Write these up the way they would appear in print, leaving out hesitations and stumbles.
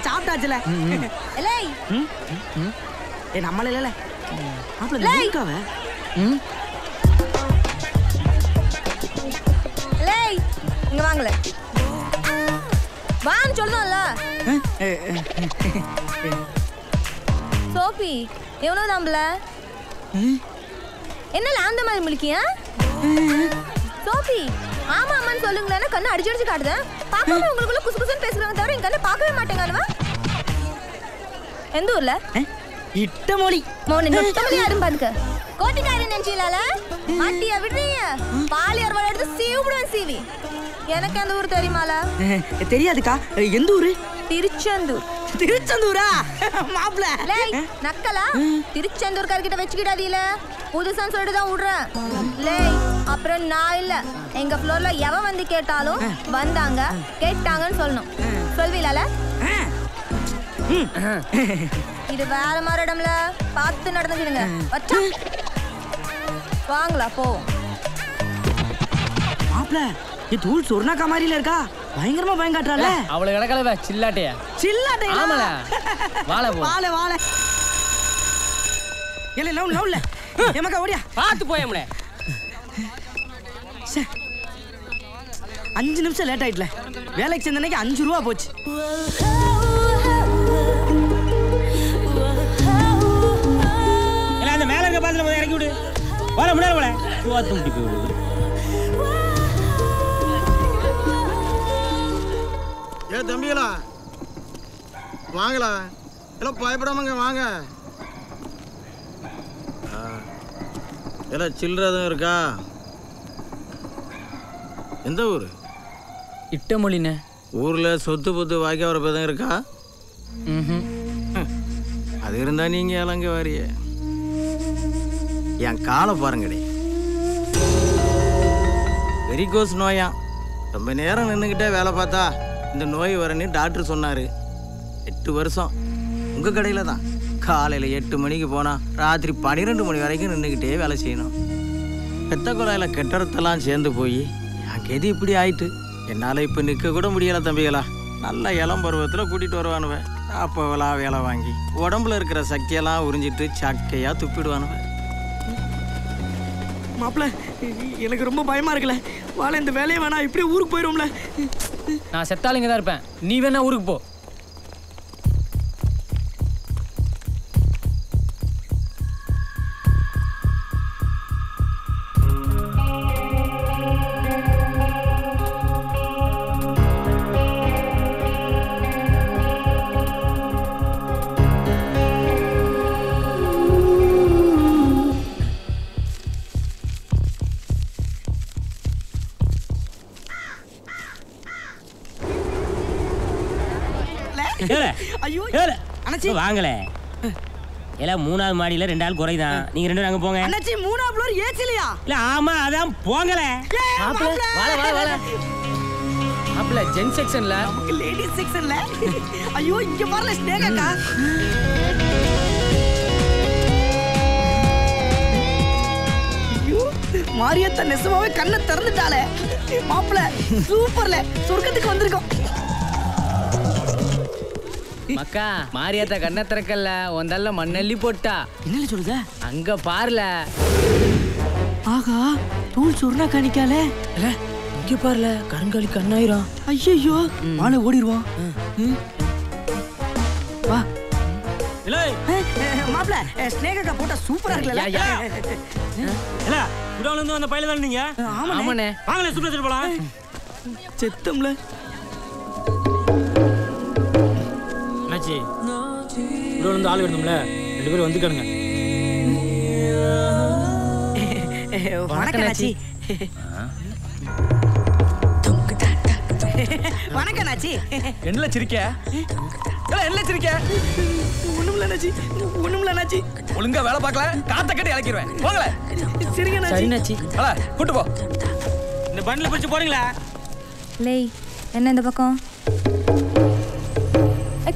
சாப்பிட்டாச்சுல. ஏய் ஏ நம்மள இல்ல மாப்ள நீக்காவ. ஏய் இங்க வாங்கல. வான்னு சொல்றோம்ல. சோபி எவ்வளவு நம்பல? என்ன லாந்த மாதிரி முழிக்கியா? சோபி ஆமா அம்மான்னு சொல்லுங்களேன்னா கண்ணு அடிச்சு அடிச்சு காட்டுதேன். பார்க்காம உங்களுக்குள்ள குசு குசுன்னு பேசுறாங்க தவிர என் கண்ணை பார்க்கவே மாட்டேங்க. எந்த ஊர்ல? இட்டமொழி. மோனி நொட்டமொழி யாரும் பாருங்க. கோட்டிக்காரன் நினைச்சீங்களால மாட்டியா விடுறீங்க? பாலியார் வள எடுத்து சீவுடுவேன் சீவி. எனக்கு அந்த ஊர் தெரியுமால? தெரியாதுக்கா. எந்த ஊரு? திருச்செந்தூர். திருச்செந்தூரா மாப்ள? லேய் நக்கலா? திருச்செந்தூர் காரகிட்ட வெச்சுக்கிடாதீல. புதுசான்னு சொல்லிட்டு தான் விடுறேன். லேய் அப்புறம் நான் இல்ல எங்க ஃப்ளோர்ல எவன் வந்து கேட்டாலும் வந்தாங்க கேட்டாங்கன்னு சொல்லணும். சொல்வீலால? இது வேற மாதிரி இடம்ல பார்த்து நடந்துக்கிடுங்க. வச்சா வாங்களா போ. மாப்ள இது தூள் சொர்ணாக்கா மாதிரில இருக்கா? பயங்கரமா பயங்காட்றால. அவள கடக்கலவே சில்லாட்டையா? சில்லாட்டையா? ஆமால. வாளை போ. வாளை. ஏலே லவுல. எமக்கா ஓடியா. பாத்து போயம்ல. 5 நிமிஷம் லேட் ஆயிட்டல. வேலைக்கு சேர்ந்தனைக்கு 5 ரூபா போச்சு. இல்ல அந்த மேல இருக்க பாத்துல போய் இறக்கி விடு. வர முன்னால போல. சுவாத்து முடி போய் விடு. ஏ தம்பிகளா வாங்களா. எல்லாம் பயப்படாமங்க வாங்க. எல்லாம் சில்லறதும் இருக்கா? எந்த ஊர்? இட்டமொழினே. ஊர்ல சொத்து பொத்து வாக்கி வர பேதம் இருக்கா? அது இருந்தா நீங்க இளங்க வாரிய. என் காலை பாருங்கடே. வெரிகோஸ் நோயா. ரொம்ப நேரம் நின்றுக்கிட்டே வேலை பார்த்தா இந்த நோய் வரன்னு டாக்டர் சொன்னாரு. 8 வருஷம் உங்க கடையில தான். காலையில் 8 மணிக்கு போனால் ராத்திரி 12 மணி வரைக்கும் நின்றுக்கிட்டே வேலை செய்யணும். பெத்த குழாயில் கெட்டறத்தெல்லாம் சேர்ந்து போய் என் கெதி இப்படி ஆயிட்டு என்னால் இப்போ நிற்க கூட முடியலை தம்பிகளா. நல்ல இளம் பருவத்தில் கூட்டிகிட்டு வருவானுவேன். அப்போவெல்லாம் வேலை வாங்கி உடம்புல இருக்கிற சக்தியெல்லாம் உறிஞ்சிட்டு சக்கையாக துப்பிடுவானுவேன். மாப்ள எனக்கு ரொம்ப பயமா இருக்குல்ல. வாழ இந்த வேலையை வேணா இப்படி ஊருக்கு போயிடும்ல. நான் செத்தாலிங்க தான் இருப்பேன். நீ வேணா ஊருக்கு போ. வாங்கல. எல்லாம் 3வது மாடியில 2 ஆள் குறைதான். நீங்க 2 பேரும் அங்க போங்க. அண்ணாச்சி 3வது ஃப்ளோர் ஏசிலையா? இல்ல ஆமா அதான் போங்கல. வால மாப்ள ஜென் செக்ஷன்ல நமக்கு லேடிஸ் செக்ஷன்ல. ஐயோ இங்க வரல ஸ்னேகா. ஐயோ மாரியத்த நெசமாவே கண்ணை திறந்துட்டாளே. மாப்ள சூப்பர்ல சொர்க்கத்துக்கு வந்திருக்கோம். மக்கா மாரியாத்தா கண்ணை திறக்கல. ஒந்தல்ல மண்ணள்ளி போட்டா. என்னல சொல்லுத? அங்க பாருல. ஆகா தூள் சொர்ணா காணிக்காலே. இல்ல இங்க பாருல கருங்காலி கண்ணாயிரம். ஐயோ வாளை ஓடிடுவோம். வா இல்ல மாப்ள ஸ்னேகா போட்டா சூப்பரா இருக்குல்ல. இல்ல குடவுல இருந்து வந்த பையில தான் நீங்க. ஆமாண்ணே வாங்களே சூப்பரா எடுத்து போலாம். செத்தம்ல அண்ணாச்சி குடவுல இருந்து ஆள் வரணும்ல. 2 பேரும் வந்துக்கானுங்க. வணக்கம் நாச்சி. வணக்கம் நாச்சி. என்னல சிரிக்க? என்ன சிரிக்க? ஒண்ணுமில்ல நாச்சி. ஒழுங்கா வேலை பார்க்கல காத்த கட்டி இறக்கிடுவேன். போங்கள. சரிங்க நாச்சி. சரி நாச்சி. அல கூட்டி போ. இந்த பண்டில பிடிச்சு போறீங்களா? லேய் என்ன இந்த பக்கம்?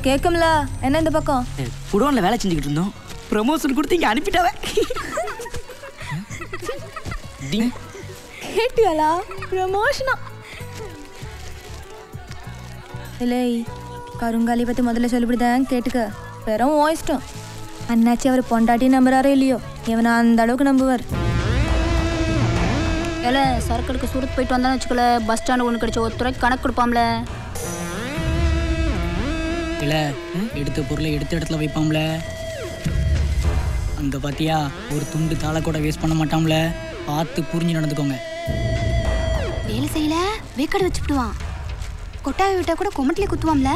கேக்கும்ல என்ன இந்த பக்கம்? குடோன்ல வேலை செஞ்சுக்கிட்டு இருந்தோம். ப்ரமோஷன் கொடுத்து இங்க அனுப்பிட்டாவே. கேட்டியாலா? ப்ரமோஷனா? லேய் கருங்காலி பற்றி முதல்ல சொல்லிவிடுதேன் கேட்டுக்க. வெறும் ஓ இஷ்டம். அண்ணாச்சி அவர் பொண்டாட்டி நம்புறாரோ இல்லையோ, இவனை அந்த அளவுக்கு நம்புவார். ஏல சரக்கு எடுக்க சூரத் போயிட்டு வந்தான்னு வச்சுக்கல, பஸ் ஸ்டாண்டு ஒன்று கிடைச்ச ஒரு துறைக்கு கணக்கு கொடுப்பாம்ல. இல்லை எடுத்த பொருளை எடுத்த இடத்துல வைப்பாம்ல. அங்கே பார்த்தியா ஒரு துண்டு தாளை கூட வேஸ்ட் பண்ண மாட்டாம்ல. பார்த்து புரிஞ்சு நடந்துக்கோங்க. வேலை செய்யல வேக்காடு வச்சுக்கிடுவான். கொட்டாவை விட்டா கூட கொமட்டிலே குத்துவாம்ல.